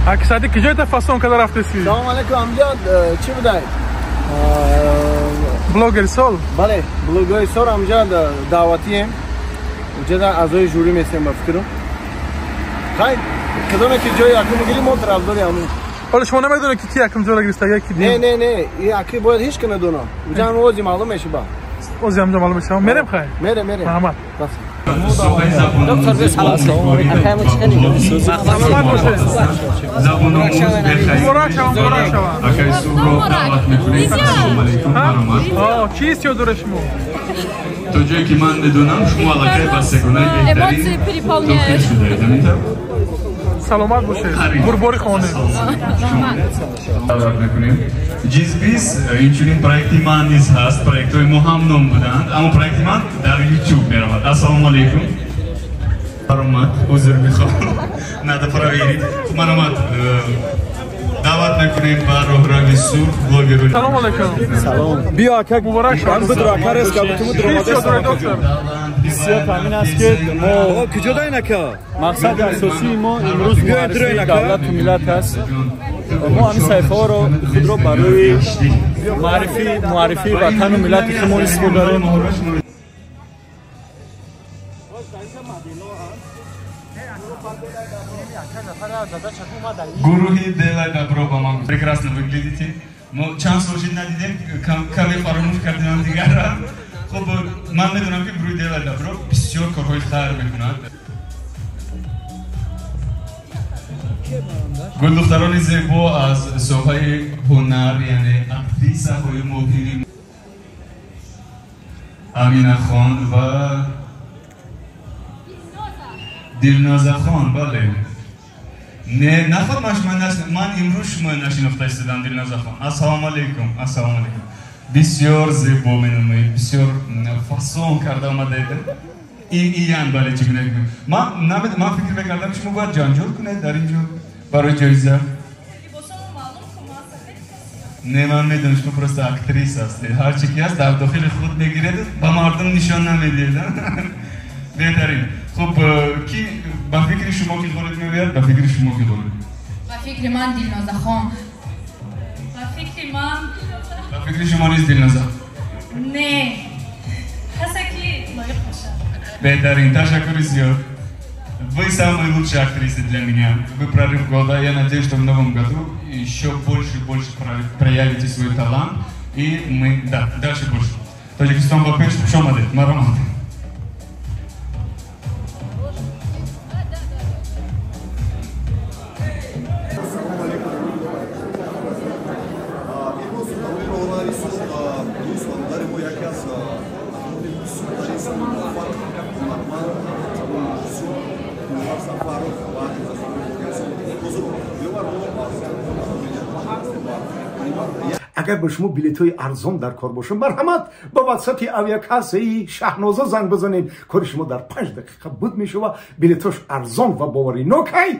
اکثری کجای تفاصیل کدر رفته سی؟ سلام علیکم امجاد چی بدهی؟ بلوگر سال؟ بله بلوگر سال امجاد دعوتیم اونجا در اعضای جوری میسیم بفکرم خیلی کدومه که جای اکرم گیری ما طرفداری همون حالا شما نمیدونه که کی اکرم جولا گرسته یکی نه نه نه این اکری باید هیچ کنه دونه اونجا هم اوزی معلوم میشه با اوزی هم معلوم میشه میرم خیلی میره محمد دکتر به سلام اکرم چکنی سلامت باشه مبارک شما چیست یادور شما تا جایی که من بدونم شما علاقه بستگانه بهترین دکتر شده نمیتونم سلامت باشه برباری خانه دعوت میکنیم جیزبیس اینچونین پروژه من نیز هست پروژه ما هم نام بودند اما پروژه من در یوتیوب میرود السلام علیکم فرامت عذر میخوام ندفره بیرید من آمد دعوت میکنیم بر روی سور بلوگرون سلام علیکم سلام بیا اکک مبارک شما بدر اکر است که تو درآمد بسیار تامین است که ما کجا داین اکا مقصد اساسی ما امروز معرفی دولت و ملت است ما همین صحیفه ها رو خود رو برای معرفی وطن و ملت شما استفاده داریم گروهی دل دبرو با ما прекрасно выглядите ما چند سال ندیدیم کمی فراموش کردیم دیگر را خب من میدونم که گروه دل دبرو بسیار کارهای خیر میکنند گل دختران زیبا از ساحه هنر یعنی اکتریسه های موهبی امینه خان و دلنازه خان بله نه خود من امروز شما نشناخته استدم دلنازه خان السلام علیکم بسیار زیبا منومید بسیار فاسون کرده آمده این بله چی کنید من فکر بکردم شما باید جانجور کنید در اینجا برای جایزه نه من میدونم شما پرست اکتریس هستید هر چی که هست در داخل خود میگیرید با مردم نشان نمیدید بهترین خب کی با فکر شما کی خودت میاد با فکر شما کی خودت با فکر من دلنازه خان با فکر شما نیست دلنازه نه حسا کی لایق باشه بهترین تشکر زیاد вы самая лучшая актриса для меня вы прорыв года я надеюсь что в новом году еще больше и больше проявите свой талант и мы да дальше больше Таджикистан бапеш шомаде марамаде اگر به شما بلیط‌های ارزان در کار باشه مرحمت با وسط اویاکاسه شهنازه زنگ بزنید کار شما در 5 دقیقه بود میشه و بلیطاش ارزان و باوری نوکی